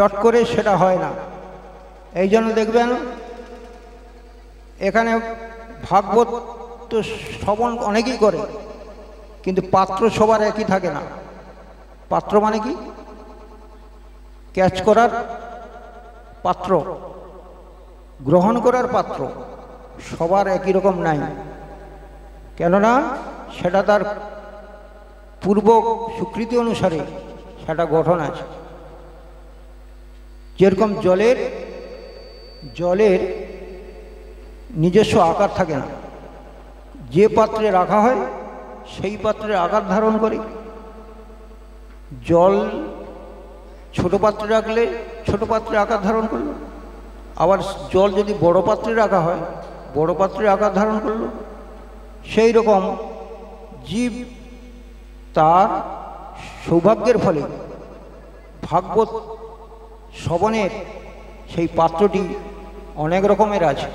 চট করে সেটা হয় না। এই জন্য দেখবেন এখানে ভাগবত তো শ্রবণ অনেকেই করে, কিন্তু পাত্র সবার একই থাকে না। পাত্র মানে কি? ক্যাচ করার পাত্র, গ্রহণ করার পাত্র সবার একই রকম নাই। কেননা সেটা তার পূর্ব স্বীকৃতি অনুসারে সেটা গঠন আছে। যেরকম জলের নিজস্ব আকার থাকে না, যে পাত্রে রাখা হয় সেই পাত্রে আকার ধারণ করে। জল ছোট পাত্রে রাখলে ছোট পাত্রে আকার ধারণ করলো, আবার জল যদি বড় পাত্রে রাখা হয় বড় পাত্রে আকার ধারণ করলো। সেই রকম জীব তার সৌভাগ্যের ফলে ভাগবত শ্রবণের সেই পাত্রটি অনেক রকমের আছে,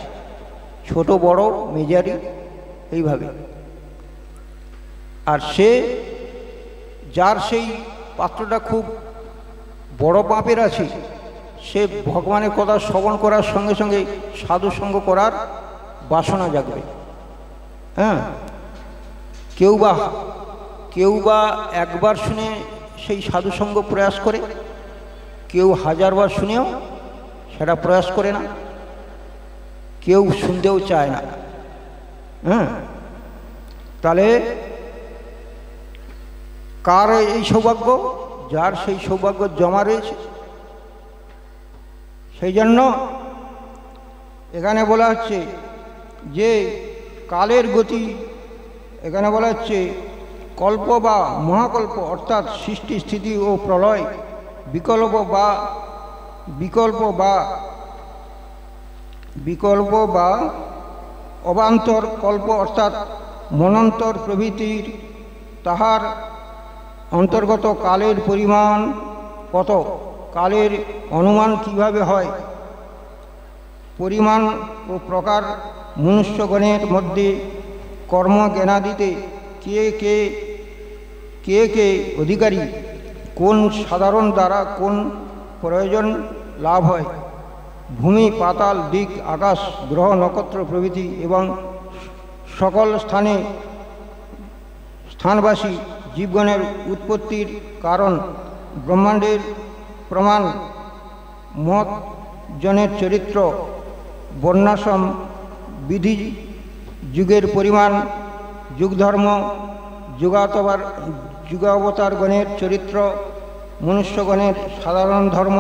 ছোট বড় মেজারি এইভাবে। আর যার সেই পাত্রটা খুব বড় মাপের আছে, সে ভগবানের কথা শ্রবণ করার সঙ্গে সঙ্গে সাধু সঙ্গ করার বাসনা জাগবে। হ্যাঁ, কেউ বা একবার শুনে সেই সাধু সঙ্গ প্রয়াস করে, কেউ হাজারবার শুনেও সেটা প্রয়াস করে না, কেউ শুনতেও চায় না। হ্যাঁ, তাহলে কার এই সৌভাগ্য? যার সেই সৌভাগ্য জমা রয়েছে। সেই জন্য এখানে বলা হচ্ছে যে কালের গতি, এখানে বলা হচ্ছে কল্প বা মহাকল্প অর্থাৎ সৃষ্টি স্থিতি ও প্রলয়, বিকল্প বা অবান্তর কল্প অর্থাৎ মনন্তর প্রভৃতির তাহার অন্তর্গত কালের পরিমাণ কত, কালের অনুমান কিভাবে হয়, পরিমাণ ও প্রকার, মনুষ্যগণের মধ্যে কর্মজ্ঞানাদিতে কে কে অধিকারী, কোন সাধারণ দ্বারা কোন প্রয়োজন লাভ হয়, ভূমি পাতাল দিক আকাশ গ্রহ নক্ষত্র প্রভৃতি এবং সকল স্থানবাসী জীবগণের উৎপত্তির কারণ, ব্রহ্মাণ্ডের প্রমাণ, মত জনের চরিত্র, বর্ণাশ্রম বিধি, যুগের পরিমাণ, যুগধর্ম, যুগাবতারগণের চরিত্র, মনুষ্যগণের সাধারণ ধর্ম,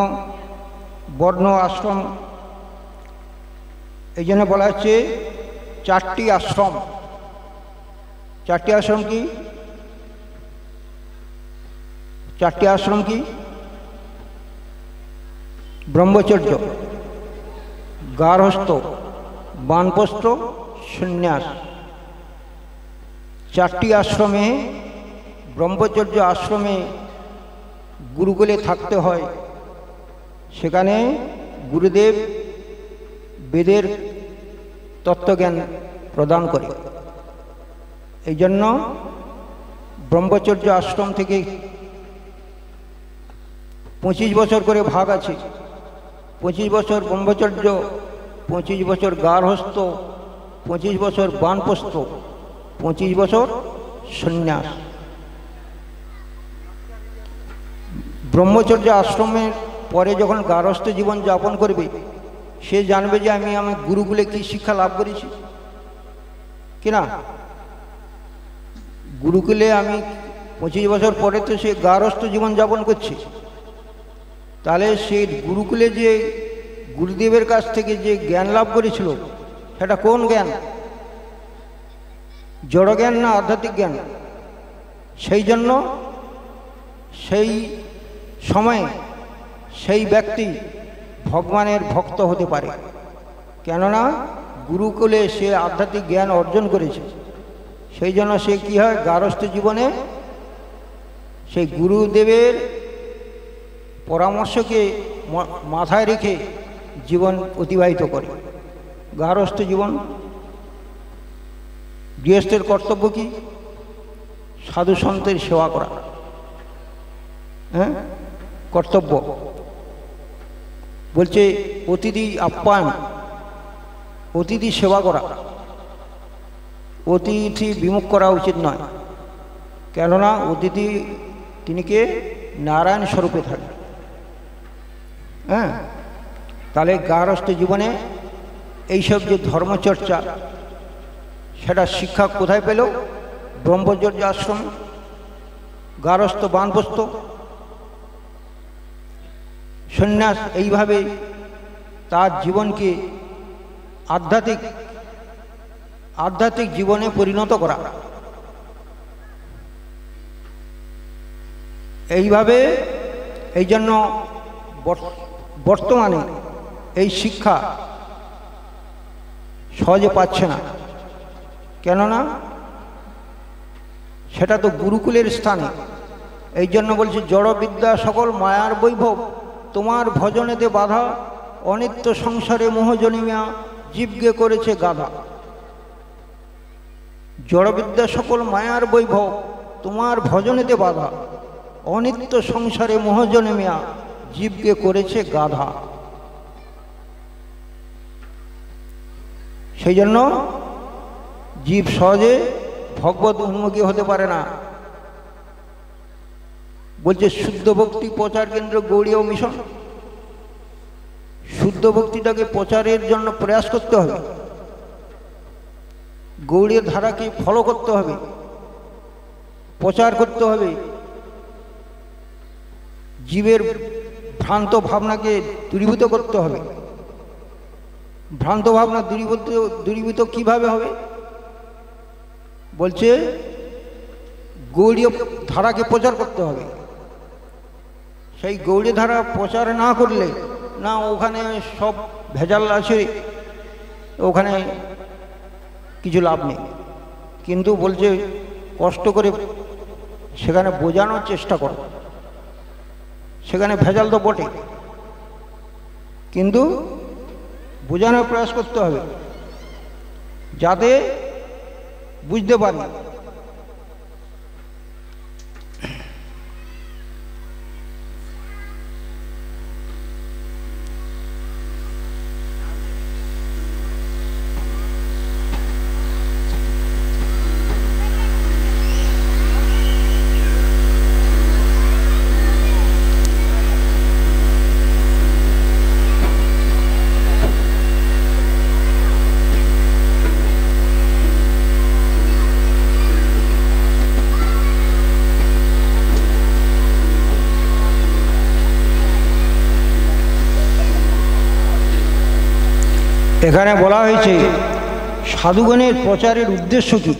বর্ণ আশ্রম। এই জন্য বলা হচ্ছে চারটি আশ্রম। চারটি আশ্রম কি? চারটি আশ্রম কি? ব্রহ্মচর্য, গার্হস্থ্য, বানপ্রস্থ, সন্ন্যাস। চারটি আশ্রমে, ব্রহ্মচর্য আশ্রমে গুরুকুলে থাকতে হয়। সেখানে গুরুদেব বেদের তত্ত্বজ্ঞান প্রদান করে। এই জন্য ব্রহ্মচর্য আশ্রম থেকে 25 বছর করে ভাগ আছে। 25 বছর ব্রহ্মচর্য, 25 বছর গার্হস্থ্য, 25 বছর বানপ্রস্থ, 25 বছর সন্ন্যাস। ব্রহ্মচর্য আশ্রমের পরে যখন গার্হস্থ্য জীবন যাপন করবে, সে জানবে যে আমি আমার গুরুকুলে কি শিক্ষা লাভ করেছি কিনা। গুরুকুলে আমি 25 বছর পরে তো সে গার্হস্থ্য জীবন যাপন করছে, তাহলে সে গুরুকুলে যে গুরুদেবের কাছ থেকে যে জ্ঞান লাভ করেছিল সেটা কোন জ্ঞান? জড় জ্ঞান না আধ্যাত্মিক জ্ঞান? সেই জন্য সেই সময়ে সেই ব্যক্তি ভগবানের ভক্ত হতে পারে, কেননা গুরুকুলে সে আধ্যাত্মিক জ্ঞান অর্জন করেছে। সেই জন্য সে কি হয়, গার্হস্থ্য জীবনে সেই গুরুদেবের পরামর্শকে মাথায় রেখে জীবন অতিবাহিত করে। গার্হস্থ্য জীবন। গৃহস্থের কর্তব্য কি? সাধু সন্তের সেবা করা। হ্যাঁ, কর্তব্য। বলছে অতিথি আপ্যায়ন, অতিথি সেবা করা, অতিথি বিমুখ করা উচিত নয়। কেননা অতিথি তিনি কে নারায়ণ স্বরূপে থাকে। হ্যাঁ, তাহলে গার্হস্থ্য জীবনে এইসব যে ধর্মচর্চা, সেটা শিক্ষা কোথায় পেল? ব্রহ্মচর্য আশ্রম, গার্হস্থ বানপ্রস্থ, সন্ন্যাস। এইভাবে তার জীবনকে আধ্যাত্মিক জীবনে পরিণত করা। এইভাবে এই জন্য বর্তমানে এই শিক্ষা সহজে পাচ্ছে না। কেননা সেটা তো গুরুকুলের স্থানে। এই জন্য বলছে জড়বিদ্যা সকল মায়ার বৈভব, তোমার ভজনেতে বাধা, অনিত্য সংসারে মোহ জন্মিয়া জীবকে করেছে গাধা। জড়বিদ্যা সকল মায়ার বৈভব, তোমার ভজনেতে বাধা, অনিত্য সংসারে মোহ জন্মিয়া জীবকে করেছে গাধা। সেই জন্য জীব সহজে ভগবত উন্মুখী হতে পারে না। বলছে শুদ্ধ ভক্তি প্রচার কেন্দ্র গৌড়ীয় মিশন। শুদ্ধ ভক্তিটাকে প্রচারের জন্য প্রয়াস করতে হবে, গৌড়ীয় ধারাকে ফলো করতে হবে, প্রচার করতে হবে, জীবের ভ্রান্ত ভাবনাকে দূরীভূত করতে হবে। ভ্রান্ত ভাবনা দূরীভূত কিভাবে হবে? বলছে গৌড়ীয় ধারাকে প্রচার করতে হবে। সেই গৌড়ী ধারা প্রচার না করলে, না ওখানে সব ভেজাল আছে, ওখানে কিছু লাভ নেই। কিন্তু বলছে কষ্ট করে সেখানে বোঝানোর চেষ্টা করো। সেখানে ভেজাল তো বটে, কিন্তু বোঝানোর প্রয়াস করতে হবে যাতে বুঝতে পারি। এখানে বলা হয়েছে সাধুগণের প্রচারের উদ্দেশ্য কি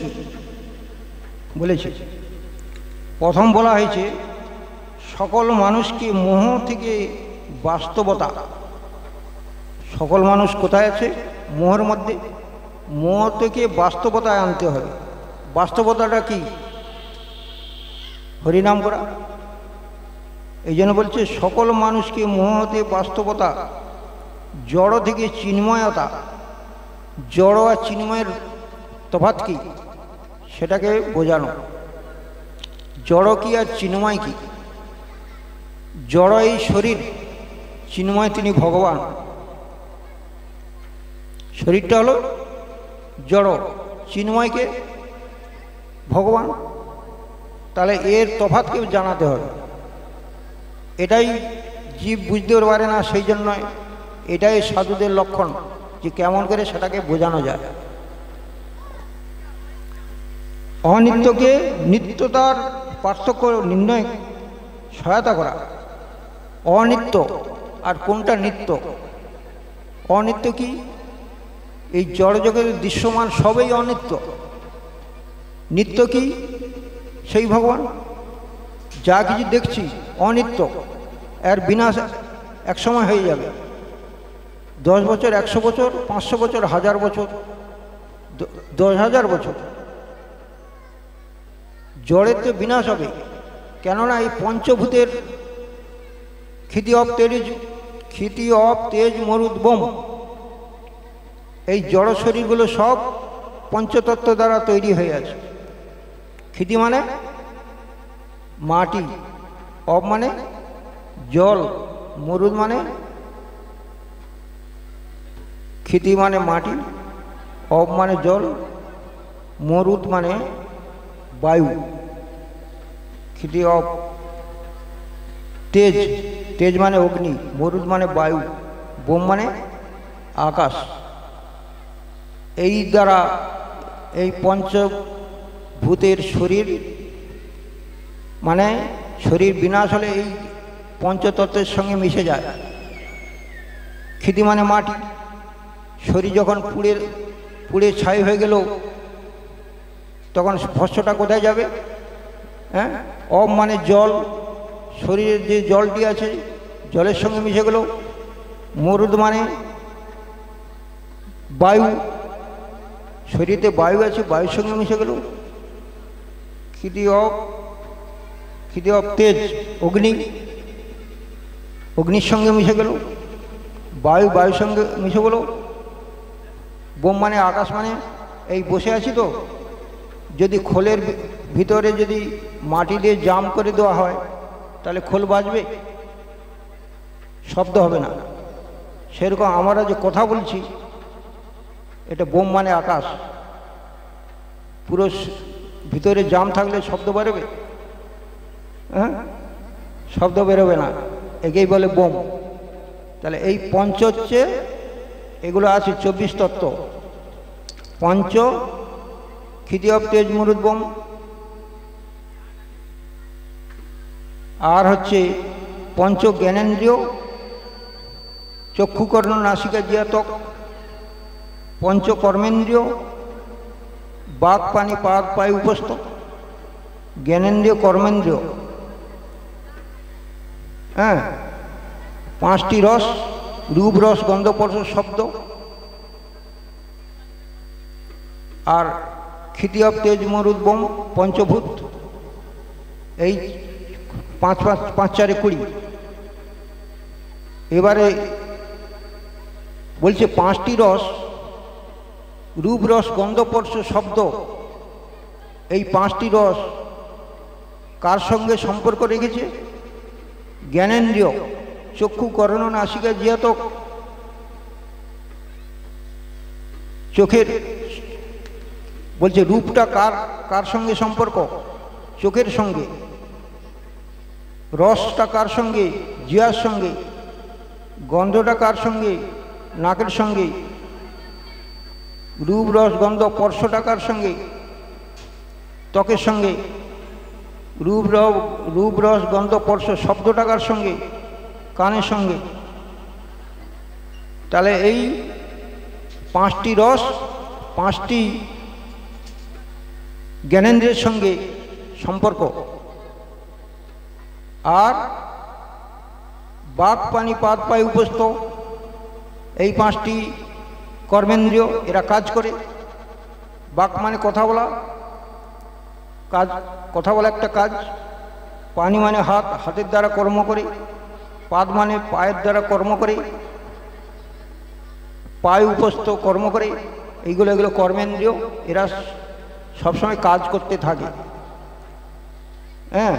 বলেছে। প্রথম বলা হয়েছে সকল মানুষকে মোহ থেকে বাস্তবতা। সকল মানুষ কোথায় আছে? মোহের মধ্যে। মোহ থেকে বাস্তবতায় আনতে হবে। বাস্তবতাটা কি? হরিনাম করা। এই জন্য বলছে সকল মানুষকে মোহ হতে বাস্তবতা, জড় থেকে চিন্ময়তা। জড় আর চিন্ময়ের তফাৎ কি সেটাকে বোঝানো। জড় কি আর চিন্ময় কি? জড় এই শরীর, চিন্ময় তিনি ভগবান। শরীরটা হলো জড়, চিন্ময়কে ভগবান। তাহলে এর তফাৎকে জানাতে হবে। এটাই জীব বুঝতে পারে না, সেই জন্য এটাই সাধুদের লক্ষণ যে কেমন করে সেটাকে বোঝানো যায়। অনিত্যকে নিত্যতার পার্থক্য নির্ণয় সহায়তা করা। অনিত্য আর কোনটা নিত্য? অনিত্য কি? এই জড়জগতের দৃশ্যমান সবই অনিত্য। নিত্য কি? সেই ভগবান। যা কিছু দেখছি অনিত্য, এর বিনাশ একসময় হয়ে যাবে। 10 বছর, 100 বছর, 500 বছর, 1000 বছর, 10,000 বছর, জড়ের তো বিনাশ হবে। কেননা এই পঞ্চভূতের ক্ষিতি অপ তেজ মরুদ বোম, এই জড় শরীরগুলো সব পঞ্চতত্ত্ব দ্বারা তৈরি হয়ে আছে। ক্ষিতি মানে মাটি, অপ মানে জল, মরুদ মানে ক্ষিতি মানে মাটি, অব মানে জল, মরুদ মানে বায়ু। ক্ষিতি অব। তেজ, তেজ মানে অগ্নি, মরুদ মানে বায়ু, বোম মানে আকাশ। এই দ্বারা এই পঞ্চভূতের শরীর, মানে শরীর বিনাশ হলে এই পঞ্চতত্ত্বের সঙ্গে মিশে যায়। ক্ষিতি মানে মাটি, শরীর যখন পুড়ে ছাই হয়ে গেল তখন ভস্মটা কোথায় যাবে? হ্যাঁ। অব মানে জল, শরীরের যে জলটি আছে জলের সঙ্গে মিশে গেল। মরুদ মানে বায়ু, শরীরে বায়ু আছে, বায়ুর সঙ্গে মিশে গেল। ক্ষিতি অব তেজ, অগ্নি, অগ্নির সঙ্গে মিশে গেল। বায়ু, বায়ুর সঙ্গে মিশে গেল। বোম মানে আকাশ, মানে এই বসে আছি তো, যদি খোলের ভিতরে যদি মাটি দিয়ে জাম করে দেওয়া হয় তাহলে খোল বাজবে? শব্দ হবে না। সেরকম আমরা যে কথা বলছি, এটা বোম মানে আকাশ। পুরো ভিতরে জাম থাকলে শব্দ বেরোবে? হ্যাঁ, শব্দ বেরোবে না, একেই বলে বোম। তাহলে এই পঞ্চ হচ্ছে, এগুলো আছে 24 তত্ত্ব। পঞ্চ, ক্ষিতি অব তেজ মরুদ বোম। আর হচ্ছে পঞ্চ জ্ঞানেন্দ্রিয়, চক্ষু কর্ণ নাসিকা জিহ্বা ত্বক। পঞ্চ কর্মেন্দ্রিয়, বাক পানি পাদ পায় উপস্থ। জ্ঞানেন্দ্রিয়, কর্মেন্দ্রিয়। হ্যাঁ। 5টি রস, রূপ রস গন্ধ স্পর্শ শব্দ। আর ক্ষিতি অব তেজ মরুদ বোম পঞ্চভূত। এই 5 5 4 20। এবারে বলছে 5টি রস, রূপ রস গন্ধ স্পর্শ শব্দ। এই 5টি রস কার সঙ্গে সম্পর্ক রেখেছে? জ্ঞানেন্দ্রিয়, চক্ষু কর্ণ নাসিকা জিহ্বা ত্বক। চোখের বলছে রূপটা কার সঙ্গে সম্পর্ক? চোখের সঙ্গে। রসটা কার সঙ্গে? জিহ্বার সঙ্গে। গন্ধটা কার সঙ্গে? নাকের সঙ্গে। রূপ রস গন্ধ স্পর্শটা কার সঙ্গে? ত্বকের সঙ্গে। রূপ রস গন্ধ স্পর্শ শব্দটা কার সঙ্গে? কানের সঙ্গে। তাহলে এই 5টি রস 5টি জ্ঞানেন্দ্রের সঙ্গে সম্পর্ক। আর বাক পানি পাদ পায় উপস্থ, এই 5টি কর্মেন্দ্রিয়, এরা কাজ করে। বাক মানে কথা বলা, কাজ, কথা বলা একটা কাজ। পানি মানে হাত, হাতের দ্বারা কর্ম করে। পাদ মানে পায়ের দ্বারা কর্ম করে। পায় উপস্থ, কর্ম করে। এগুলো কর্মেন্দ্রিয়, এরা সবসময় কাজ করতে থাকে। হ্যাঁ।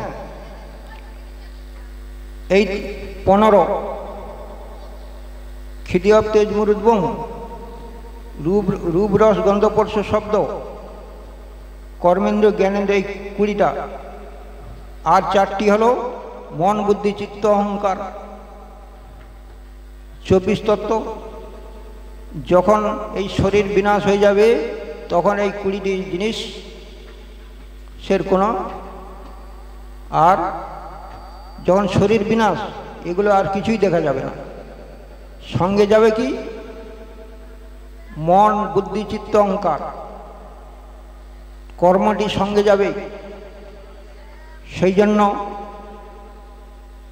এই 15 ক্ষিতি অব তেজ মরুদ বোম, রূপ রস গন্ধ স্পর্শ শব্দ, কর্মেন্দ্র জ্ঞানেন্দ্র, এই 20টা। আর 4টি হলো মন বুদ্ধি চিত্ত অহংকার, 24 তত্ত্ব। যখন এই শরীর বিনাশ হয়ে যাবে তখন এই 20টি জিনিস সের কোনো, আর যখন শরীর বিনাশ, এগুলো আর কিছুই দেখা যাবে না। সঙ্গে যাবে কি? মন বুদ্ধি চিত্ত অহংকার, কর্মটি সঙ্গে যাবে। সেই জন্য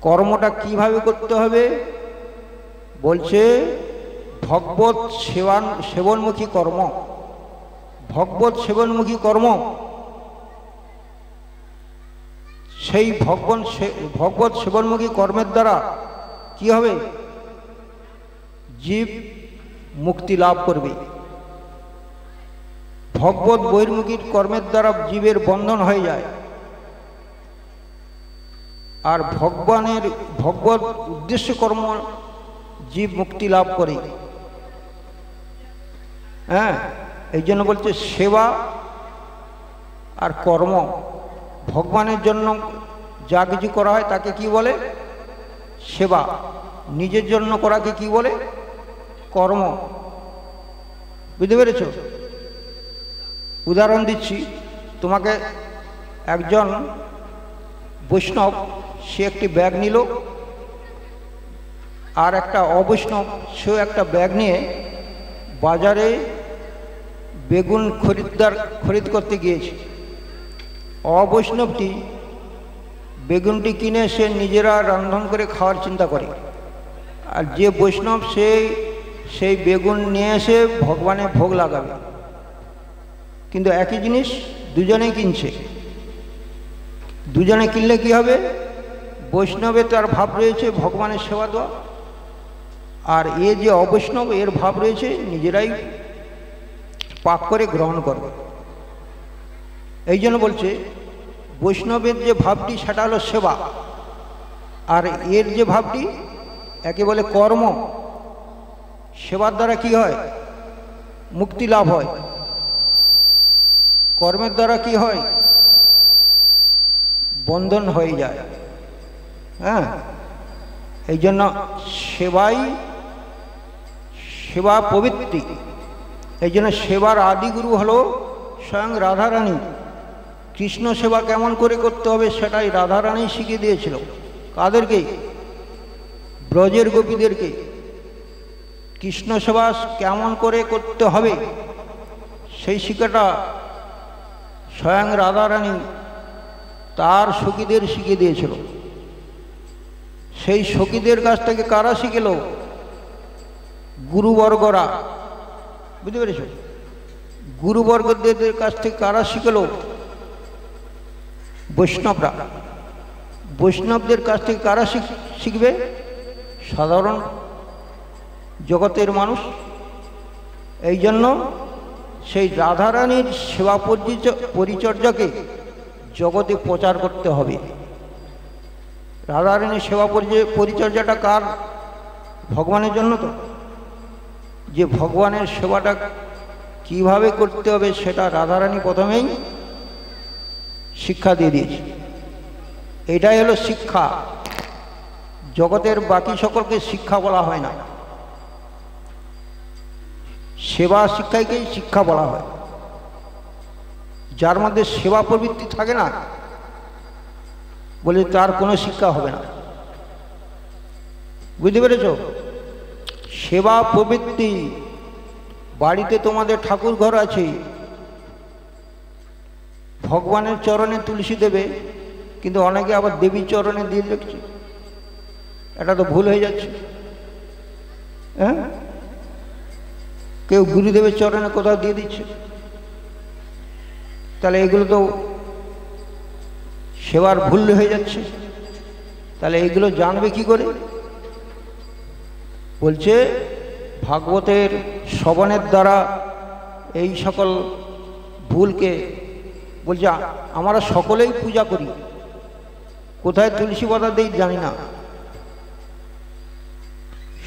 কর্মটা কিভাবে করতে হবে বলছে? ভগবত সেবনমুখী কর্ম। ভগবত সেবনমুখী কর্ম। সেই ভগবত সেবনমুখী কর্মের দ্বারা কি হবে? জীব মুক্তি লাভ করবে। ভগবত বহির্মুখী কর্মের দ্বারা জীবের বন্ধন হয়ে যায়। আর ভগবত উদ্দেশ্য কর্ম জীব মুক্তি লাভ করে। হ্যাঁ, এই জন্য বলছে সেবা আর কর্ম। ভগবানের জন্য যা কিছু করা হয় তাকে কি বলে? সেবা। নিজের জন্য করাকে কি বলে? কর্ম। বুঝতে পেরেছ? উদাহরণ দিচ্ছি তোমাকে। একজন বৈষ্ণব সে একটি ব্যাগ নিল, আর একটা অবৈষ্ণব সেও একটা ব্যাগ নিয়ে বাজারে বেগুন খরিদ করতে গিয়েছে। অবৈষ্ণবটি বেগুনটি কিনে সে নিজেরা রন্ধন করে খাওয়ার চিন্তা করে, আর যে বৈষ্ণব সেই বেগুন নিয়ে এসে ভগবানের ভোগ লাগাবে। কিন্তু একই জিনিস দুজনেই কিনছে। দুজনে কিনলে কি হবে? বৈষ্ণবে তার ভাব রয়েছে ভগবানের সেবা দেওয়া, আর এ যে অবৈষ্ণব এর ভাব রয়েছে নিজেরাই পাক করে গ্রহণ করবে। এই জন্য বলছে বৈষ্ণবের যে ভাবটি সেটা হলো সেবা, আর এর যে ভাবটি একে বলে কর্ম। সেবার দ্বারা কি হয়? মুক্তি লাভ হয়। কর্মের দ্বারা কি হয়? বন্ধন হয়ে যায়। হ্যাঁ, এই জন্য সেবা প্রবৃত্তি। এই জন্য সেবার আদিগুরু হলো স্বয়ং রাধারানী। কৃষ্ণ সেবা কেমন করে করতে হবে সেটাই রাধারানী শিখিয়ে দিয়েছিল। কাদেরকে? ব্রজের গোপীদেরকে। কৃষ্ণ সেবা কেমন করে করতে হবে সেই শিক্ষাটা স্বয়ং রাধারানী তার সখীদের শিখিয়ে দিয়েছিল। সেই সখীদের কাছ থেকে কারা শিখেল? গুরুবর্গরা। বুঝতে পেরেছ? গুরুবর্গদের কাছ থেকে কারা শিখল? বৈষ্ণবরা। বৈষ্ণবদের কাছ থেকে কারা শিখবে? সাধারণ জগতের মানুষ। এই জন্য সেই রাধারানীর সেবা পরিচর্যাকে জগতে প্রচার করতে হবে। রাধারানীর সেবা পরিচর্যাটা কার? ভগবানের জন্য। তো যে ভগবানের সেবাটা কিভাবে করতে হবে সেটা রাধারানী প্রথমেই শিক্ষা দিয়ে দিয়েছে। এটাই হলো শিক্ষা। জগতের বাকি সকলকে শিক্ষা বলা হয় না, সেবা শিক্ষাকেই শিক্ষা বলা হয়। যার মধ্যে সেবা প্রবৃত্তি থাকে না বলে তার কোনো শিক্ষা হবে না। বুঝতে পেরেছ? সেবা প্রবৃত্তি। বাড়িতে তোমাদের ঠাকুর ঘর আছে, ভগবানের চরণে তুলসী দেবে, কিন্তু অনেকে আবার দেবীর চরণে দিয়ে দেখছে। এটা তো ভুল হয়ে যাচ্ছে। হ্যাঁ, কেউ গুরুদেবের চরণে কোথাও দিয়ে দিচ্ছে, তাহলে এগুলো তো সেবার ভুল হয়ে যাচ্ছে। তাহলে এগুলো জানবে কি করে? বলছে ভাগবতের শ্রবণের দ্বারা এই সকল ভুলকে বলছে। আমরা সকলেই পূজা করি, কোথায় তুলসী পাতা দেই জানি না।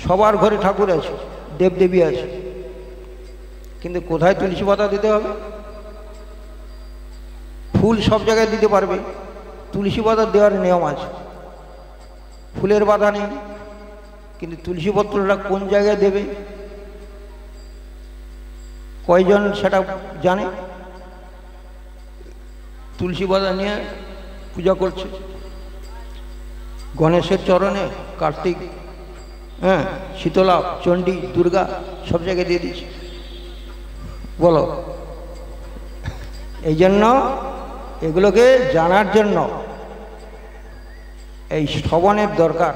সবার ঘরে ঠাকুর আছে, দেবদেবী আছে, কিন্তু কোথায় তুলসী পাতা দিতে হবে? ফুল সব জায়গায় দিতে পারবে, তুলসী পাতা দেওয়ার নিয়ম আছে। ফুলের বাধা নেই, কিন্তু তুলসী পত্রটা কোন জায়গায় দেবে কয়জন সেটা জানে? তুলসী পাতা নিয়ে পূজা করছে গণেশের চরণে, কার্তিক, হ্যাঁ, শীতলা, চণ্ডী, দুর্গা সব জায়গায় দিয়ে দিচ্ছে। বলো, এই জন্য এগুলোকে জানার জন্য এই শ্রবণের দরকার।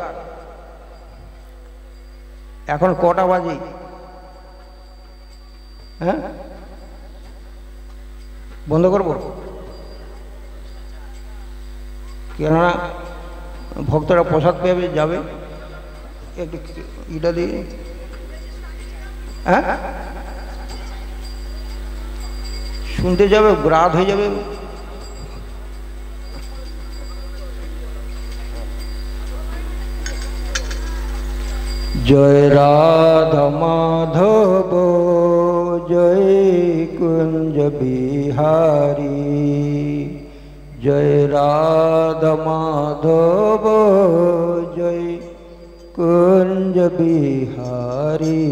এখন কটা বাজে? হ্যাঁ, বন্ধ করবো? কেননা ভক্তরা প্রসাদ পেয়ে যাবে। একটু এটা দিয়ে, হ্যাঁ, শুনতে যাবে, রাত হয়ে যাবে। জয় রাধা মাধব जय कुंज बिहारी, जय राधा माधव जय कुंज बिहारी,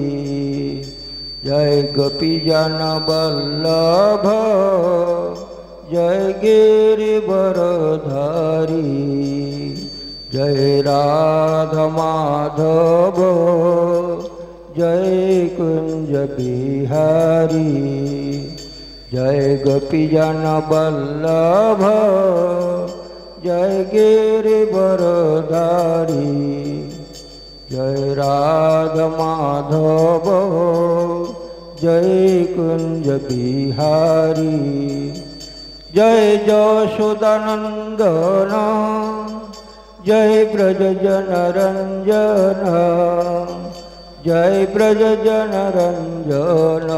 जय गोपी जन वल्लभ जय गिरिवरधारी, जय राधा माधव जय कुंज बिहारी, जय गोपी जन वल्लभ जय गिरिवरधारी, जय राधा माधव जय कुंज बिहारी, जय यशोदानंदन जय ब्रज जन रंजन, जय ब्रज जन रंजन,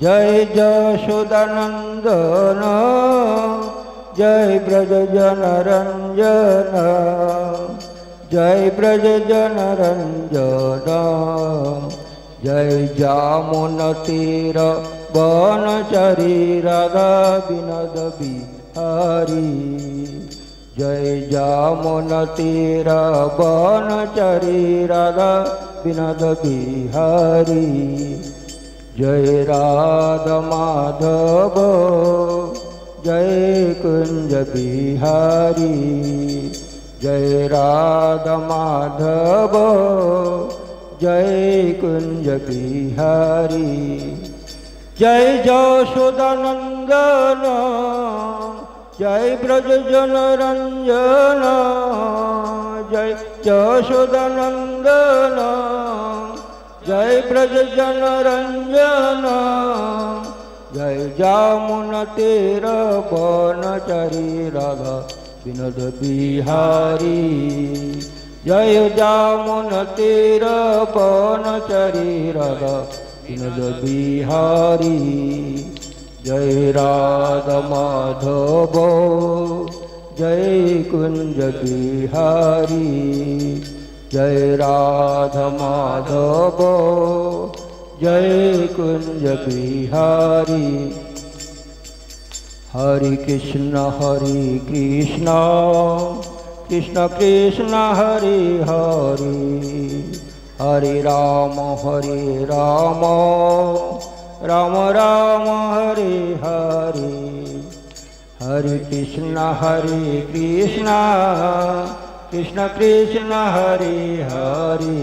जय यशोदानंदन जय ब्रज जन रंजन, जय ब्रज जन रंजन, जय जामुन तीर बनचरी राधा विनोद बिहारी, जय जामुन तीर बनचरी राधा विनोद बिहारी, जय राधा माधव जय कुंज बिहारी, जय राधा माधव जय कुंज बिहारी, जय यशोदानंदन जय ब्रज जन रंजन, जय यशोदानंदन जय ब्रज जन रंजन, जय जामुन तीर बनचरी राधा विनोद बिहारी, जय जामुन तीर बनचरी राधा विनोद बिहारी, जय राधा माधव जय कुंज बिहारी, जय राधा माधव जय कुंज बिहारी, हरे कृष्ण कृष्ण कृष्ण हरे हरे, हरे राम राम राम हरे हरे, हरे कृष्ण कृष्ण कृष्ण हरे हरे,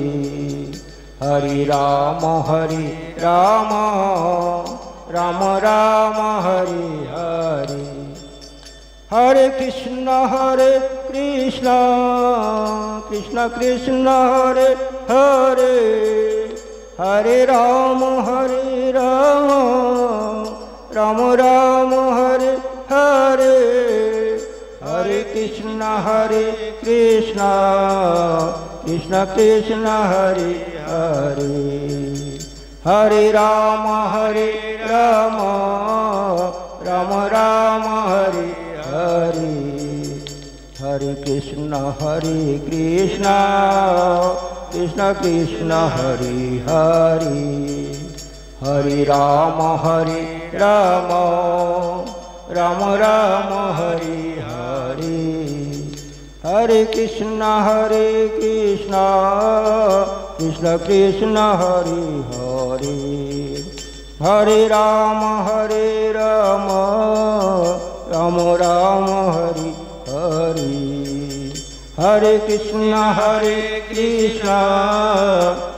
हरे राम राम राम हरे हरे, हरे कृष्ण कृष्ण कृष्ण हरे हरे, हरे राम राम राम हरे हरे, हरे कृष्ण कृष्ण कृष्ण हरे हरे, हरे राम राम राम हरे हरे, हरे कृष्ण कृष्ण कृष्ण हरे हरे, हरे राम राम राम हरे हरे, हरे कृष्ण कृष्ण कृष्ण हरे हरे, हरे राम राम राम हरे हरे, हरे कृष्ण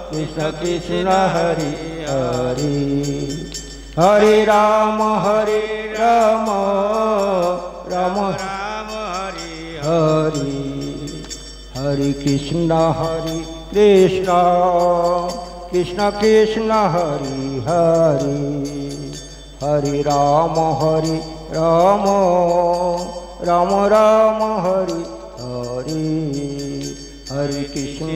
कृष्ण कृष्ण हरे हरे, हरे राम राम राम हरे हरे, हरे कृष्ण कृष्ण कृष्ण हरे हरे, हरे राम राम राम हरे हरे, हरे कृष्ण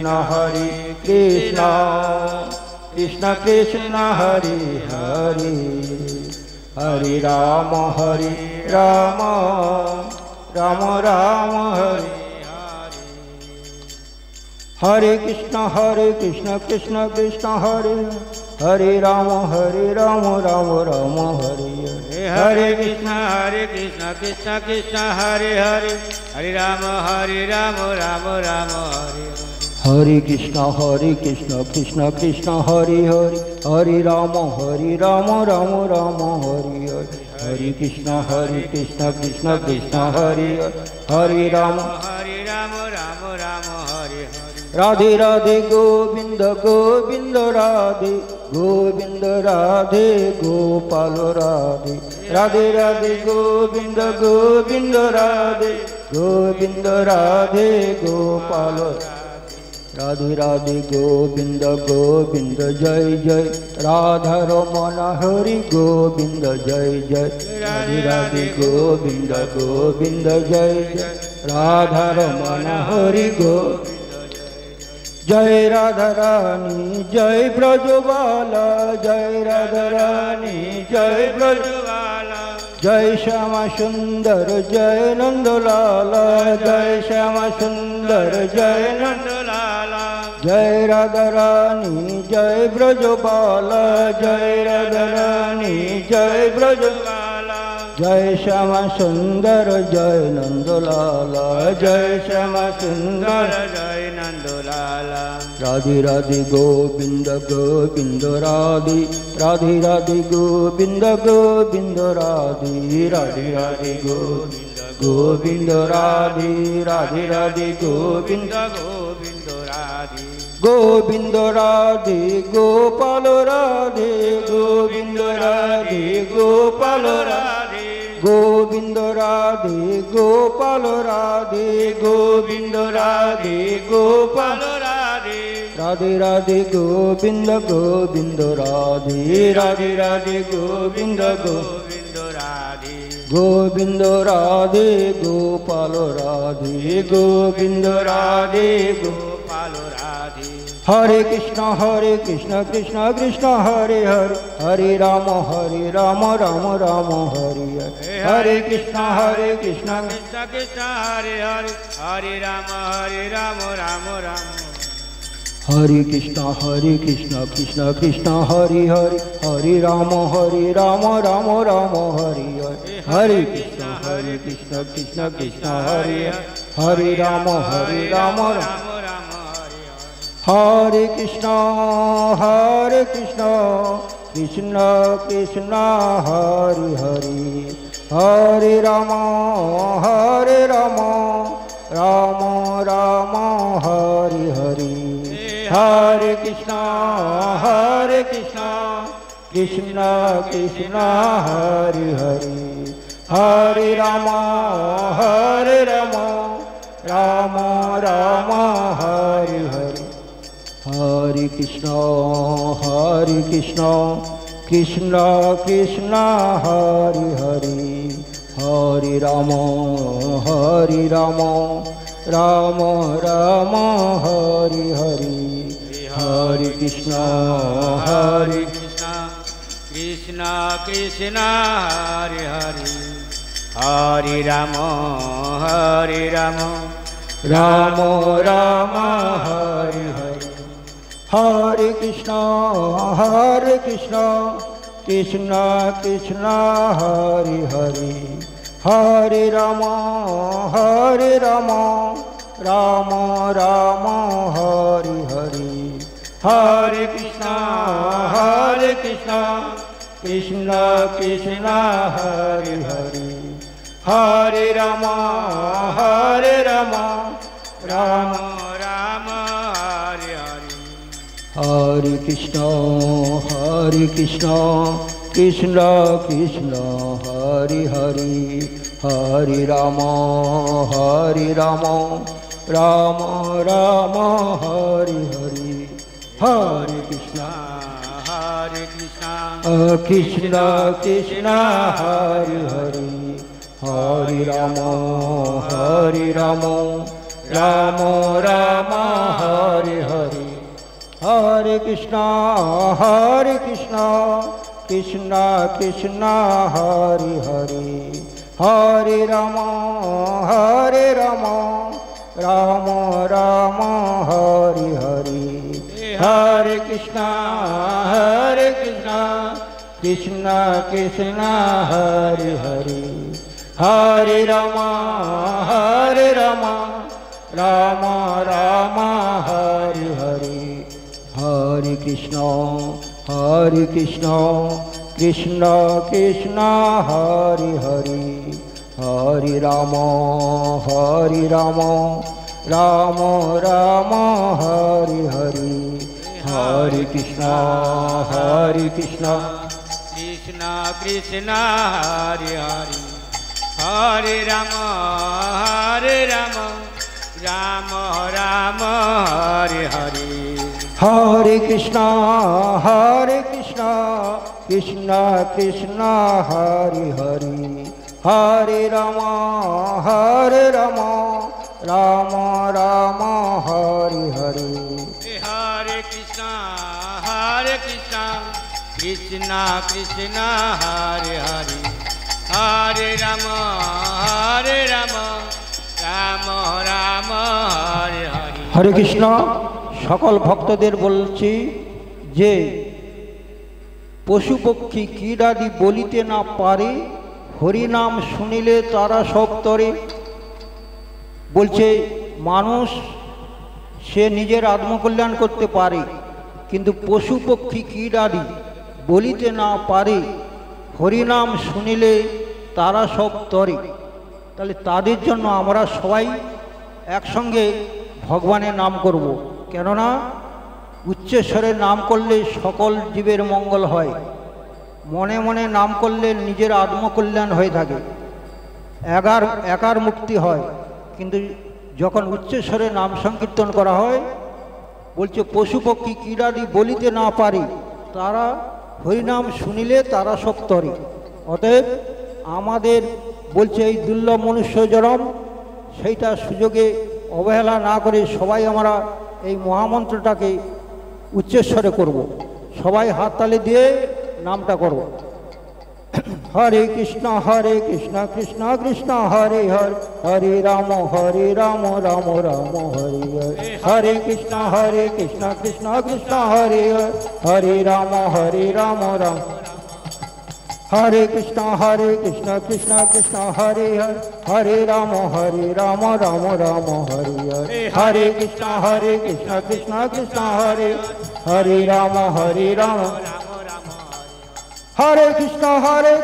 कृष्ण कृष्ण हरे हरे, हरे राम राम राम हरे हरे। हरे कृष्ण कृष्ण कृष्ण हरे हरे राम राम राम हरे हरे। हरे कृष्ण कृष्ण कृष्ण हरे हरे हरे राम राम राम हरे हरे। हरे कृष्ण कृष्ण कृष्ण हरे हरे हरे राम राम राम हरे हरे। हरे कृष्ण कृष्ण कृष्ण हरे हरे राम राम राम हरे हरे। राधे राधे गोविंद गोविंद राधे गोविंद राधे गोपाल राधे। राधे राधे गोविंद गोविंद राधे गोविंद राधे गोपाल। राधे राधे गोविंद गोविंद जय जय राधा रमण हरि गोविंद जय जय। राधे राधे गोविंद गोविंद जय जय राधा रमण हरि गोविंद। जय राधा रानी जय ब्रजबाला जय राधा रानी जय ब्रजबाला। जय श्यामा सुंदर जय नंदलाला जय श्यामा सुंदर जय नंदलाला। जय राधा रानी जय ब्रजबाला जय राधा रानी जय ब्रजबाला। जय श्यामा सुंदर जय नंदलाला जय श्यामा सुंदर जय नंदलाला। राधे राधे गोविंद गोविंद राधे राधे राधे गोविंद गोविंद राधे राधे राधे गोविंद गोविंद राधे राधे राधे गोविंद गोविंद राधे गोविंद राधे गोपाल राधे गोविंद राधे गोपाल राधे गोविंद राधे गोपाल राधे गोविंद राधे गोपाल राधे। राधे राधे गोविंद गोविंद राधे राधे राधे गोविंद गोविंद राधे गोविंद राधे गोपाल राधे गोविंद राधे गोपाल राधे। हरे कृष्ण कृष्ण कृष्ण हरे हरे हरे राम राम राम हरे हरे। हरे कृष्ण कृष्ण कृष्ण हरे हरे हरे राम राम राम। हरे कृष्ण कृष्ण कृष्ण हरे हरे हरे राम राम राम हरे हरे। हरे कृष्ण कृष्ण कृष्ण हरे हरे राम राम राम। हरे कृष्ण कृष्ण कृष्ण हरे हरे हरे राम राम राम हरे हरे। हरे कृष्ण कृष्ण कृष्ण हरे हरे हरे राम राम राम हरे हरे। हरे कृष्ण कृष्ण कृष्ण हरे हरे हरे राम राम राम हरे हरे। हरे कृष्ण कृष्ण कृष्ण हरे हरे हरे राम राम राम हरे हरे। हरे कृष्ण कृष्ण कृष्ण हरे हरे हरे राम राम राम हरे हरे। हरे कृष्ण कृष्ण कृष्ण हरे हरे हरे राम राम राम हरे हरे। हरे कृष्ण कृष्ण कृष्ण हरे हरे हरे राम राम राम हरे हरे। हरे कृष्ण कृष्ण कृष्ण हरे हरे हरे राम राम राम हरे हरे। हरे कृष्ण कृष्ण कृष्ण हरे हरे हरे राम राम राम हरे কৃষ্ণ হরে কৃষ্ণ কৃষ্ণ কৃষ্ণ হরে হরে হরে রাম রাম রাম হরে হরে হরে কৃষ্ণ কৃষ্ণ কৃষ্ণ হরে হরে হরে রাম রাম রাম হরে হরে হরে কৃষ্ণ কৃষ্ণ কৃষ্ণ হরে হরে হরে রাম রাম রাম হরে হরে হরে কৃষ্ণ কৃষ্ণ কৃষ্ণ হরে হরে হরে রাম রাম রাম হরে হরে হরে কৃষ্ণ কৃষ্ণ কৃষ্ণ হরে হরে হরে রাম রাম রাম হরে হরে। হরে কৃষ্ণ। সকল ভক্তদের বলছি যে পশু পক্ষী কীটাদি বলিতে না পারে, হরিনাম শুনিলে তারা সব তরে। বলছে মানুষ সে নিজের আত্মকল্যাণ করতে পারে, কিন্তু পশু পক্ষী কীটাদি বলিতে না পারে, হরিনাম শুনিলে তারা সব তরে। তাহলে তাদের জন্য আমরা সবাই একসঙ্গে ভগবানের নাম করব। কেননা উচ্চস্বরে নাম করলে সকল জীবের মঙ্গল হয়, মনে মনে নাম করলে নিজের আত্মকল্যাণ হয়ে থাকে, একার মুক্তি হয়। কিন্তু যখন উচ্চস্বরে নাম সংকীর্তন করা হয়, বলছে পশু পক্ষী কীটাদি বলিতে না পারে, তারা হরিনাম শুনিলে তারা সব তরে। অতএব আমাদের বলছে এই দুর্লভ মনুষ্য জনম, সেইটা সুযোগে অবহেলা না করে সবাই আমরা এই মহামন্ত্রটাকে উচ্চস্বরে করব। সবাই হাততালি দিয়ে নামটা করব। হরে কৃষ্ণ কৃষ্ণ কৃষ্ণ হরে হরে হরে রাম রাম রাম হরে হরে হরে কৃষ্ণ কৃষ্ণ কৃষ্ণ হরে হরে হরে রাম রাম হরে কৃষ্ণ কৃষ্ণ কৃষ্ণ হরে হরে হরে রাম রাম রাম হরে হরে হরে কৃষ্ণ কৃষ্ণ কৃষ্ণ হরে হরে রাম রাম হরে কৃষ্ণ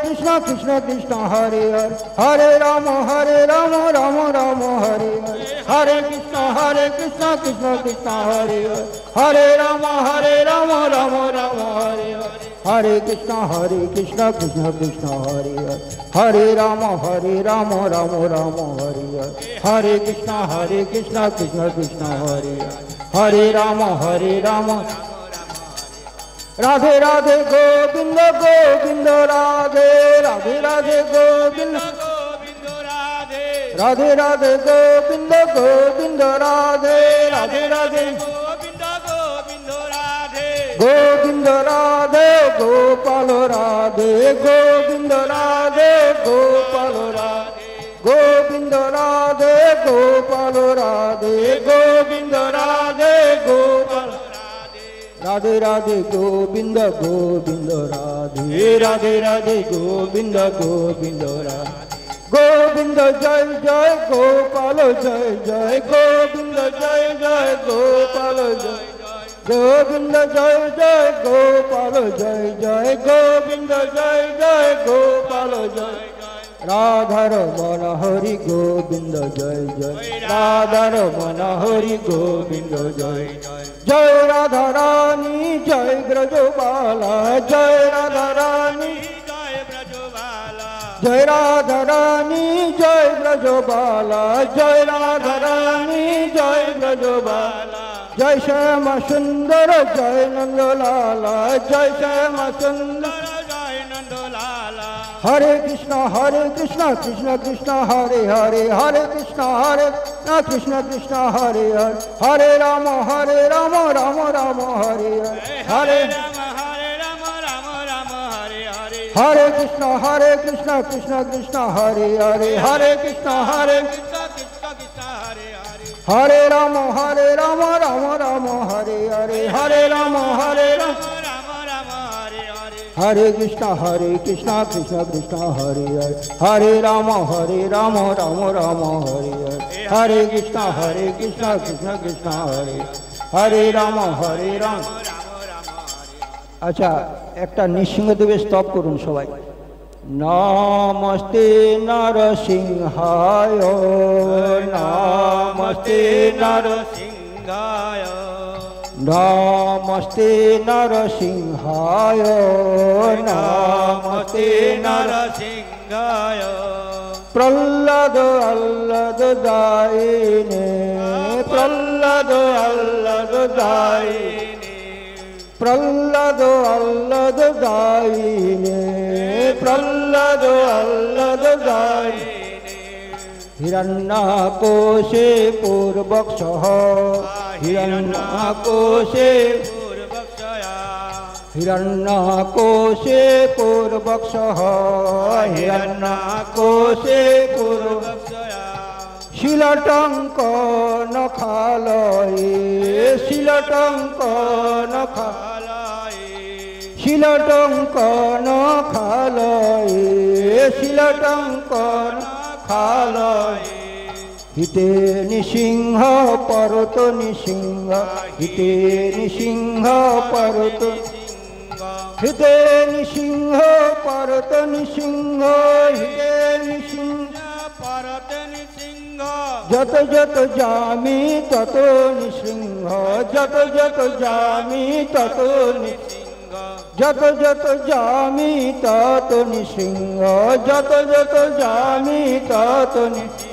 কৃষ্ণ কৃষ্ণ হরে হরে হরে রাম রাম রাম হরে হরে হরে কৃষ্ণ কৃষ্ণ কৃষ্ণ হরে হরে হরে রাম রাম রাম হরে হরে হরে কৃষ্ণ কৃষ্ণ কৃষ্ণ হরে হরে হরে রাম রাম রাম হরে হরে হরে কৃষ্ণ কৃষ্ণ কৃষ্ণ হরে হরে রাম রাধে রাধে গোবিন্দ গোবিন্দ রাধে রাধে রাধে গোবিন্দ রাধে রাধে গোবিন্দ গোবিন্দ রাধে রাধে রাধে গোবিন্দ রাধে গোপাল রাধে গোবিন্দ রাধে গোপাল রাধে গোবিন্দ রাধে গোপাল রাধে গোবিন্দ রাধে গোপাল রাধে রাধে গোবিন্দ গোবিন্দ রাধে রাধে রাধে গোবিন্দ গোবিন্দ রাধে গোবিন্দ জয় জয় গোপাল জয় জয় গোবিন্দ জয় জয় গোপাল জয় গোবিন্দ জয় জয় গোপাল জয় জয় গোবিন্দ জয় জয় গোপাল জয় রাধার মন হরি গোবিন্দ জয় জয় রাধার মন হরি গোবিন্দ জয় জয় রাধা রানী জয় ব্রজবালা জয় রাধা রানী জয় রাধা রানী জয় ব্রজবালা জয় রাধা রানী জয় ব্রজবালা জয় শ্যামা সুন্দর জয় নন্দলালা জয় শ্যামা সুন্দর জয় নন্দলালা হরে কৃষ্ণ কৃষ্ণ কৃষ্ণ হরে হরে হরে কৃষ্ণ কৃষ্ণ কৃষ্ণ হরে হরে হরে রাম রাম রাম হরে হরে হরে কৃষ্ণ কৃষ্ণ কৃষ্ণ হরে হরে হরে কৃষ্ণ কৃষ্ণ কৃষ্ণ হরে हरे राम राम राम हरे हरे हरे राम राम हरे हरे हरे कृष्णा कृष्णा कृष्णा हरे हरे हरे राम राम राम हरे हरे हरे कृष्णा कृष्णा कृष्णा हरे हरे राम अच्छा एक नृसिंहदेव स्तब करुन सबाई नमस्ते नरसिंहाय नमस्ते नरसिंहाय नमस्ते नरसिंहाय नमस्ते नरसिंहाय प्रह्लाद अल्लाद दायिने प्रह्लाद अल्लाद दायिने प्रह्लाद अल्लाद दायिने प्रह्लाद अल्लाद दायिने हिरण्यकोशे पूर्वक्षः हिरण्यकोशे हिरण्यकोशे पूर्वक्षः हिरण्यकोशे पूर्वक्षः शिलटंकन खालये शिलटंकन शिलटंकन खालये शिलटंकन खालये हिते निसिंह परत निसिंह हिते निसिंह परत हिते निसिंह परत निसिंह हिते निसिंह परत निसिंह जत जत जामि तत निसिंह जत जत जामि तत निसिंह जत जत जामि तत निसिंह जत जत जामि तत निसिंह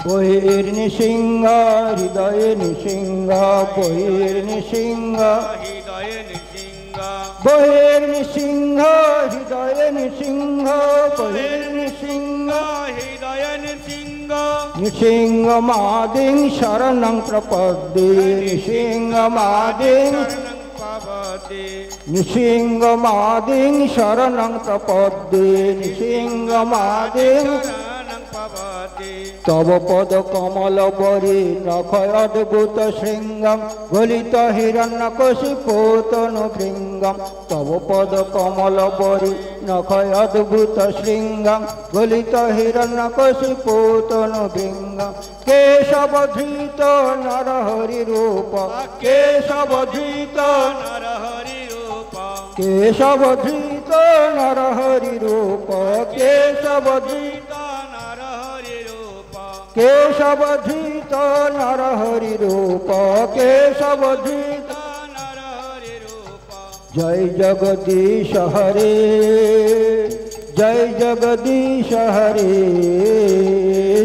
बहिर्निसिंह हृदय निसिंह बहिर्निसिंह हृदय निसिंह बहिर्निसिंह हृदय निसिंह बहिर्निसिंह हृदय निसिंह निसिंह मादिं शरणं प्रपद्ये निसिंह मादिं निसिंह मादिं शरणं प्रपद्ये निसिंह मादिं तव पद कमल बरी नखय अद्भुत श्रृंगम गलित हिरण्यकशिपोतनु भृंगम तव पद कमल बरी नखय अद्भुत श्रृंगम गलित हिरण्यकशिपोतनु भृंगम केशवधृत नरहरि रूप केशवधृत नरहरि रूप केशवधृत नरहरि रूप केशवधृत केशवधृत नरहरि रूप केशवधृत नरहरि रूप जय जगदीश हरे जय जगदीश हरे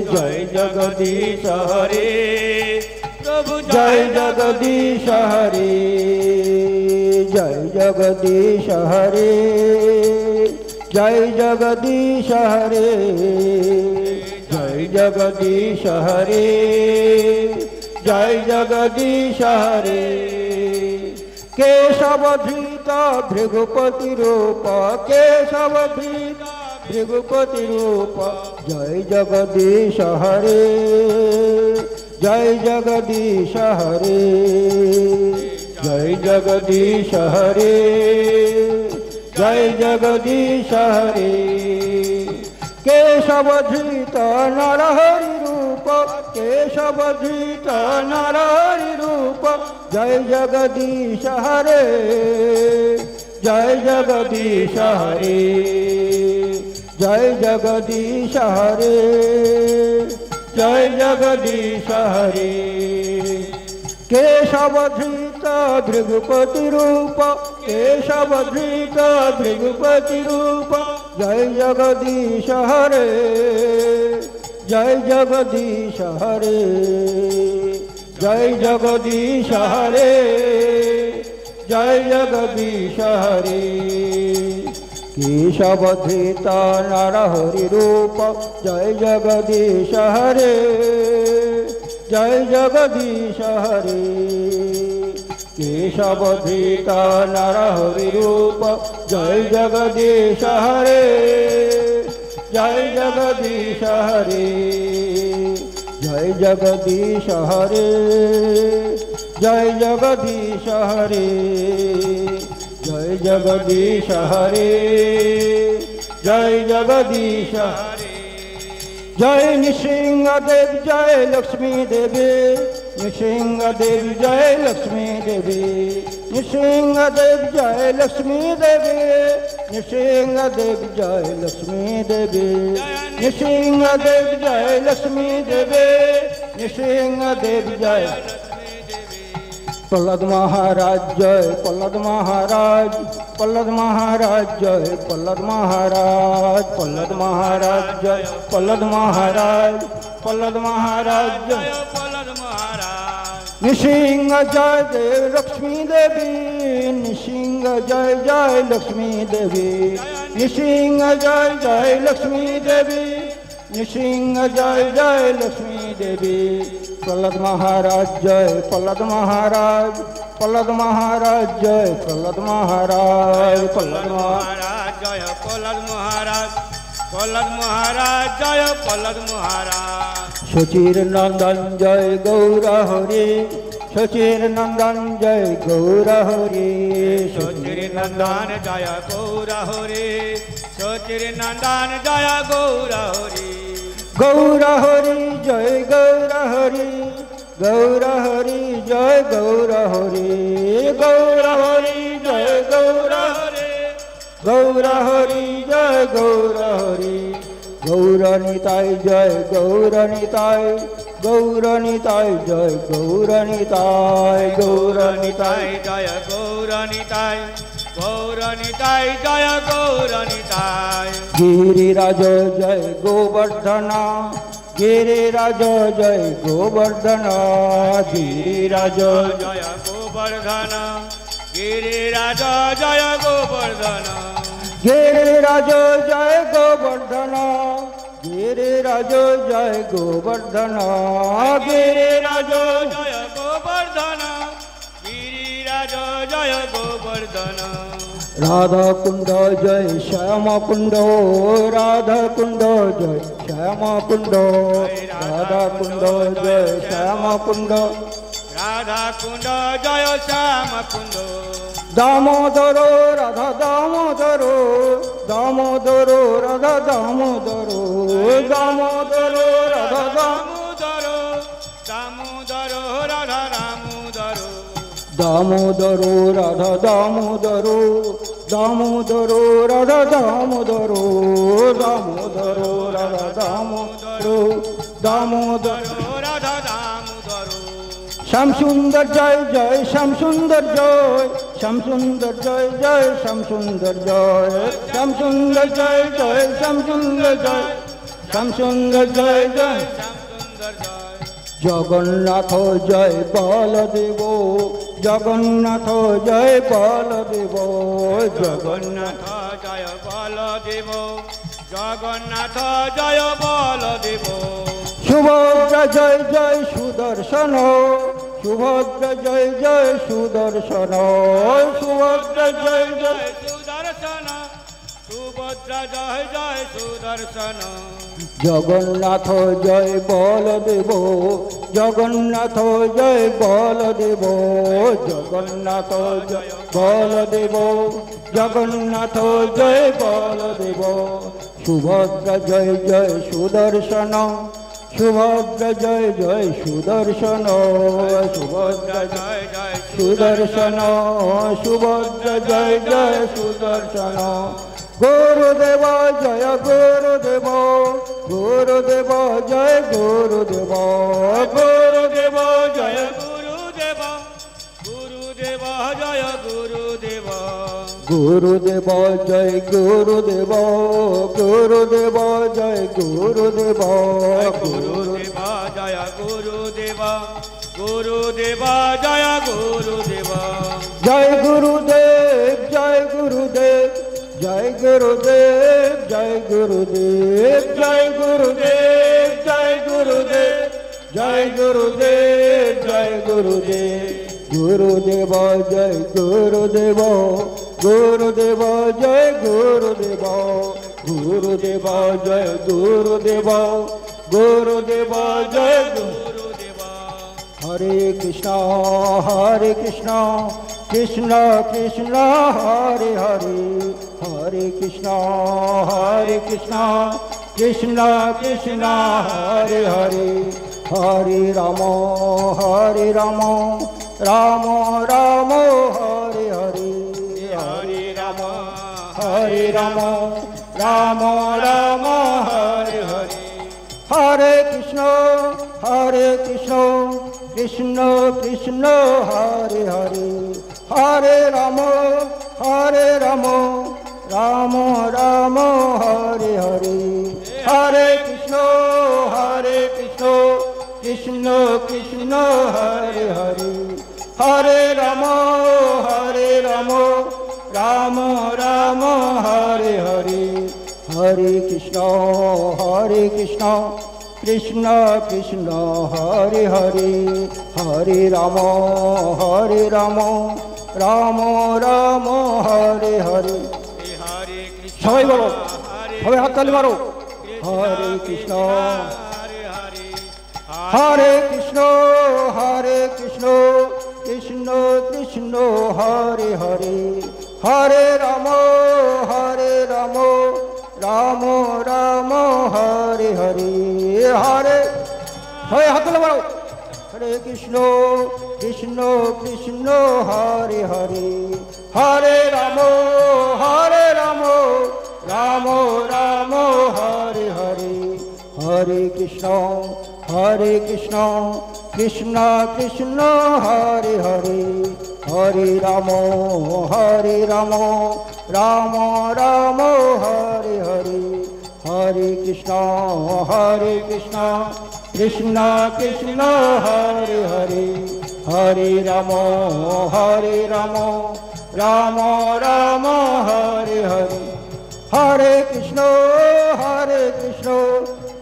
जय जगदीश हरे प्रभु जय जगदीश हरे जय जगदीश हरे जय जगदीश हरे जय जगदीश हरे जय जगदीश हरे केशवधृत भृगुपति रूप केशवधृत भृगुपति रूप जय जगदीश हरे जय जगदीश हरे जय जगदीश हरे जय जगदीश हरे केशवधृत नरहरि रूप केशवधृत नरहरि रूप जय जगदीश हरे जय जगदीश हरे जय जगदीश हरे जय जगदीश हरे केशवधृत भृगुपति रूप केशवधृत भृगुपति रूप जय जगदीश हरे जय जगदीश हरे जय जगदीश हरे जय जगदीश हरे केशवधृत नरहरि रूप जय जगदीश हरे जय जगदीश हरे केशवधृत नरहरि रूप जय जगदीश हरे जय जगदीश हरे जय जय जगदीश हरे जय जगदीश हरे जय जगदीश हरे जय जगदीश हरे जय नृसिंह देव जय लक्ष्मी देवी नृसिंह देव जय लक्ष्मी देवी नृसिंह देव जय लक्ष्मी देवी नृसिंह देव जय लक्ष्मी देवी नृसिंह देव जय लक्ष्मी देवी नृसिंह देव जय प्रहलाद महाराज जय प्रहलाद महाराज प्रहलाद महाराज जय प्रहलाद महाराज प्रहलाद महाराज जय प्रहलाद महाराज प्रहलाद महाराज जय प्रहलाद महाराज नृसिंह जय देव लक्ष्मी देवी नृसिंह जय जय लक्ष्मी देवी नृसिंह जय जय लक्ष्मी देवी नृसिंह जय जय लक्ष्मी देवी प्रहलाद महाराज जय प्रहलाद महाराज प्रहलाद महाराज जय प्रहलाद महाराज प्रहलाद महाराज जय प्रहलाद महाराज प्रहलाद महाराज जय प्रहलाद महाराज सचिर नंदन जय गौर हरि सचिर नंदन जय गौर हरि सचिर नंदन जय गौर हरि सचिर नंदन जय गौर हरि गौर हरि जय गौर हरि गौर हरि जय गौर हरि गौर हरि जय गौर हरि गौर हरि जय गौर हरि गौर निताय जय गौर निताय गौर निताय जय गौर निताय गौर निताय जय गौर निताय गौर निताय जय गौर निताय गिरिराज जय गोवर्धना गिरिराज जय गोवर्धना गिरिराज जय गोवर्धन गिरिराज जय गोवर्धन गिरिराज जय गोवर्धना गिरिराज जय गोवर्धना गिरिराज जय गोवर्धन गिरिराज जय गोवर्धन राधा कुंड जय श्याम कुंड राधा कुंड जय श्याम कुंड राधा कुंड जय श्याम कुंड राधा कुंड जय श्याम कुंड दामोदर राधा दामोदर दामोदर राधा दामोदर दामोदर राधा दामोदर दामोदर राधा दामोदर दामोदर राधा दामोदर दामोदर राधा दामोदर दामोदर राधा दामोदर दामोदर राधा दामोदर श्याम सुंदर जय जय श्याम सुंदर जय श्याम सुंदर जय जय श्याम सुंदर जय श्याम सुंदर जय जय श्याम सुंदर जय श्याम सुंदर जय जय जगन्नाथ जय बलदेव जगन्नाथ जय बलदेव जगन्नाथ जय बलदेव जगन्नाथ जय बलदेव सुभद्र जय जय सुदर्शन सुभद्र जय जय सुदर्शन सुभद्र जय जय सुदर्शन सुभद्र जय जय सुदर्शन जगन्नाथ जय बलदेव जगन्नाथ जय बलदेव जगन्नाथ जय बलदेव जगन्नाथ जय बलदेव सुभद्र जय जय सुदर्शन सुभद्र जय जय सुदर्शन सुभद्र जय जय सुदर्शन सुभद्र जय जय सुदर्शन गुरुदेव जय गुरुदेव गुरुदेव जय गुरुदेव गुरुदेव जय गुरुदेव गुरुदेव जय गुरुदेव गुरुदेव जय गुरुदेव गुरुदेव जय गुरुदेव गुरुदेव जय गुरुदेव गुरुदेव जय गुरुदेव जय गुरुदेव जय गुरुदेव जय गुरुदेव जय गुरुदेव जय गुरुदेव जय गुरुदेव जय गुरुदेव जय गुरुदेव गुरुदेव जय गुरुदेव गुरुदेव जय गुरुदेव गुरुदेव जय गुरुदेव গুরুদেব জয় গুরুদেব। হরে কৃষ্ণ কৃষ্ণ কৃষ্ণ হরে হরে, হরে কৃষ্ণ কৃষ্ণ কৃষ্ণ হরে হরে, হরে রাম রাম রাম হরে হরে, হরে রাম রাম রাম হরে হরে, হরে কৃষ্ণ কৃষ্ণ কৃষ্ণ হরে হরে, হরে রাম রাম রাম হরে হরে, হরে কৃষ্ণ কৃষ্ণ কৃষ্ণ হরে হরে, হরে রাম রাম রাম হরে হরে, হরে কৃষ্ণ কৃষ্ণ কৃষ্ণ হরে হরে, হরে রাম রাম রাম হরে হরে। হরে কৃষ্ণ সবাই বলো, সবাই হাত তালি মারো। হরে কৃষ্ণ হরে হরে, হরে কৃষ্ণ কৃষ্ণ কৃষ্ণ হরে হরে, হরে রাম রাম রাম হরে হরে, হরে সবাই হাত তালি মারো। হরে কৃষ্ণ কৃষ্ণ হরে হরে, হরে রাম রাম রাম হরে হরে, হরে কৃষ্ণ কৃষ্ণ কৃষ্ণ হরে হরে, হরে রাম রাম রাম হরে হরে, হরে কৃষ্ণ কৃষ্ণ কৃষ্ণ হরে হরে, হরে রাম রাম রাম হরে হরে, হরে কৃষ্ণ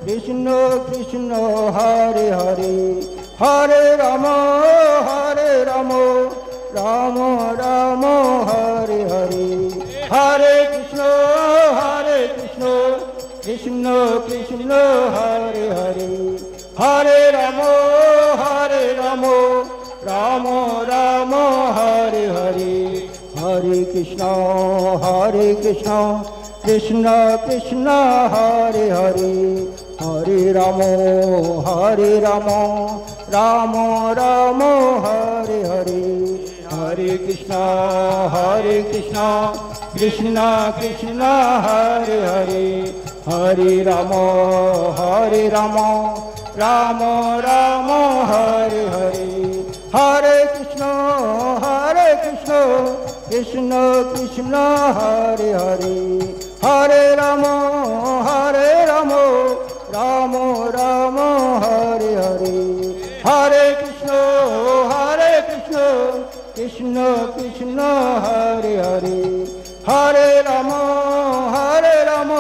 কৃষ্ণ কৃষ্ণ হরে হরে, হরে রাম রাম রাম হরে হরে, হরে কৃষ্ণ কৃষ্ণ কৃষ্ণ হরে হরে, হরে রাম রাম রাম হরে হরে, হরে কৃষ্ণ কৃষ্ণ কৃষ্ণ হরে হরে, হরে রাম রাম রাম হরে হরে, হরে কৃষ্ণ কৃষ্ণ কৃষ্ণ হরে হরে, হরে রাম রাম রাম হরে হরে, হরে কৃষ্ণ কৃষ্ণ কৃষ্ণ হরে হরে, হরে রাম রাম রাম হরে হরে, হরে কৃষ্ণ কৃষ্ণ কৃষ্ণ হরে হরে, হরে রাম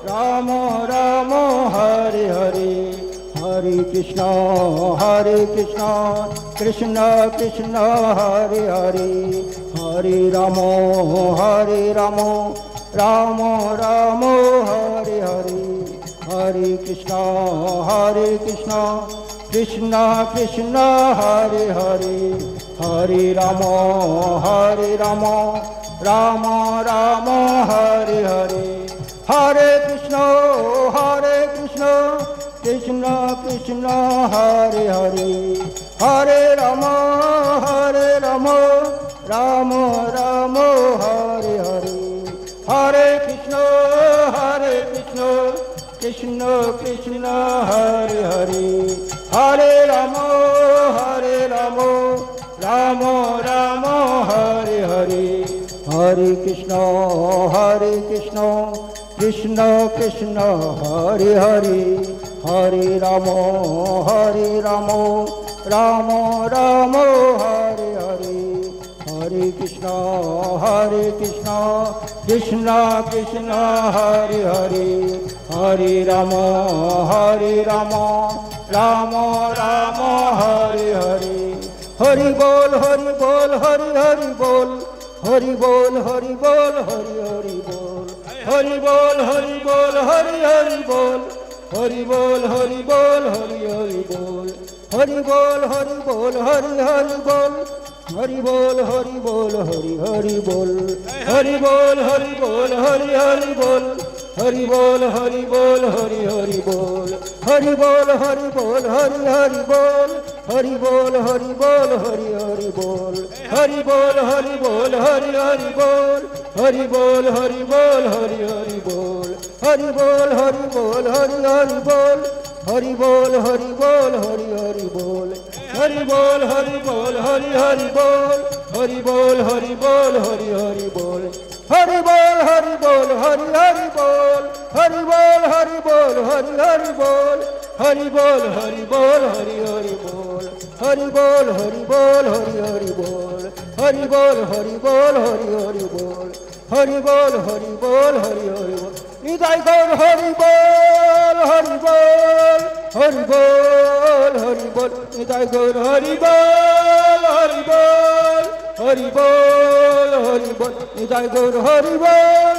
রাম রাম হরে হরে, হরে কৃষ্ণ কৃষ্ণ কৃষ্ণ হরে হরে, হরে রাম রাম রাম হরে হরে, হরে কৃষ্ণ কৃষ্ণ কৃষ্ণ হরে হরে, হরে রাম রাম রাম হরে হরে, হরে কৃষ্ণ কৃষ্ণ কৃষ্ণ হরে হরে, হরে রাম রাম রাম হরে হরে, হরে কৃষ্ণ কৃষ্ণ কৃষ্ণ হরে হরে, হরে রাম রাম হরে হরে, হরে কৃষ্ণ কৃষ্ণ কৃষ্ণ হরে হরে, হরে রাম রাম রাম হরে হরে, হরে কৃষ্ণ কৃষ্ণ কৃষ্ণ হরে হরে, হরে রাম রাম রাম হরে হরে, হরি বল হরি বল হরি হরি বল, হরি বল হরি বল হরি হরি বল, হরি বল হরি বল হরি হরি বল, हरि बोल हरि बोल हरि हरि बोल हरि बोल हरि बोल हरि हरि बोल हरि बोल हरि बोल हरि हरि बोल हरि बोल हरि बोल हरि हरि बोल हरि बोल हरि बोल हरि हरि बोल हरि बोल हरि बोल हरि हरि बोल हरि बोल हरि बोल हरि हरि बोल हरि बोल हरि बोल हरि हरि बोल हरि बोल हरि बोल हरि हरि बोल हरि बोल हरि बोल हरि हरि बोल हरि बोल हरि बोल हरि हरि बोल हरि बोल हरि बोल हरि हरि बोल हरि बोल हरि बोल हरि हरि बोल हरि बोल हरि बोल हरि हरि बोल हरि बोल हरि बोल हरि हरि बोल हरि बोल हरि बोल हरि हरि बोल हरि बोल हरि बोल हरि हरि बोल हरि बोल हरि बोल हरि हरि बोल हरि बोल हरि बोल हरि हरि बोल निताई गौर हरि बोल हरि बोल हरि बोल हरि बोल निताई गौर हरि बोल हरि बोल हरि बोल हरि बोल निताई गौर हरि बोल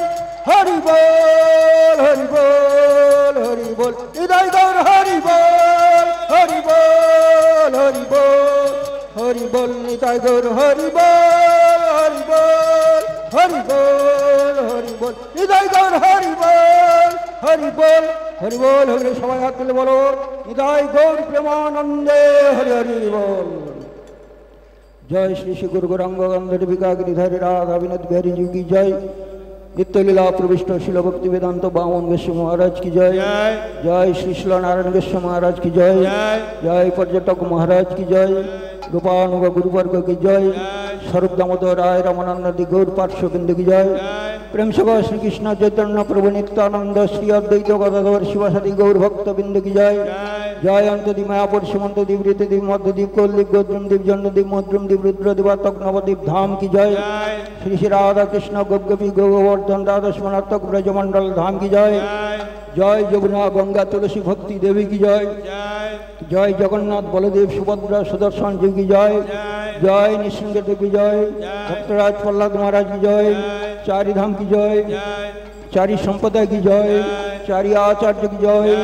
हरि बोल हरि बोल हरि बोल निताई गौर हरि बोल हरि बोल हरि बोल हरि बोल निताई गौर हरि बोल हरि बोल हरि बोल हरि बोल निताई गौर हरि बोल हरि बोल हरि बोल हरि सबाई हाथ तुले बोलो निताई गौर प्रेमानंदे हरि हरि बोल जय श्री श्री गुरु गौरांग गंधर्व विका गिरिधारी राधा विनोद बिहारी जी की जय नित्य लीला प्रविष्ट शिल भक्ति वेदांत बामन गोस्वामी महाराज की जय जय श्री शिल नारायण गोस्वामी महाराज की जय जय पर्यटक महाराज की जय गोपानुग गुरुवर्ग की जय स्वरूप दामोदर राय रामानंद गौर पार्श्व बिंदु की जय प्रेम सभा श्री कृष्ण चैतन्य प्रभु नित्यानंद श्री अद्वैत गदाधर शिवासादि गौर भक्त बिंदु की जय जय अंत दीप मायापुर सीमंत दीप ऋत दीप मध्य दीप कौल दीप गोद्रुम दीप जन्म दीप मद्रुम दीप रुद्र दिवातक नवदीप धाम की जय श्री श्री राधा कृष्ण गोपी गोवर्धन राधा स्मरणात्मक ब्रजमंडल धाम की जय जय जमुना गंगा तुलसी भक्ति देवी की जय जय जगन्नाथ बलदेव सुभद्रा सुदर्शन जी की जय जय निसिंह देव की जय भक्तराज प्रहलाद महाराज की जय चारि धाम की जय चारि संप्रदाय की जय चारि आचार्य की जय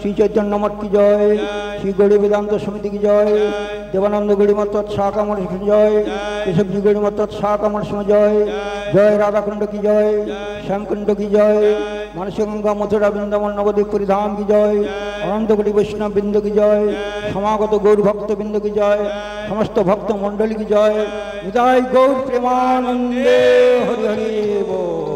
श्री चैतन्य मठ की जय श्री गौड़ी वेदांत समिति की जय देवानंद गौड़ी मठ शाखा मठ की जय केशव जी गौड़ी मठ शाखा मठ में जय जय राधाकुंड की जय श्यामकुंड की जय मानसी गंगा मथुरा वृंदावन नवदीपुरी धाम की जय अनंत कोटि वैष्णव बिंदु की जय समागत गौर भक्त बिंदु की जय समस्त भक्त मंडली की जय निताई गौर प्रेमानंदे हरि हरि बोल।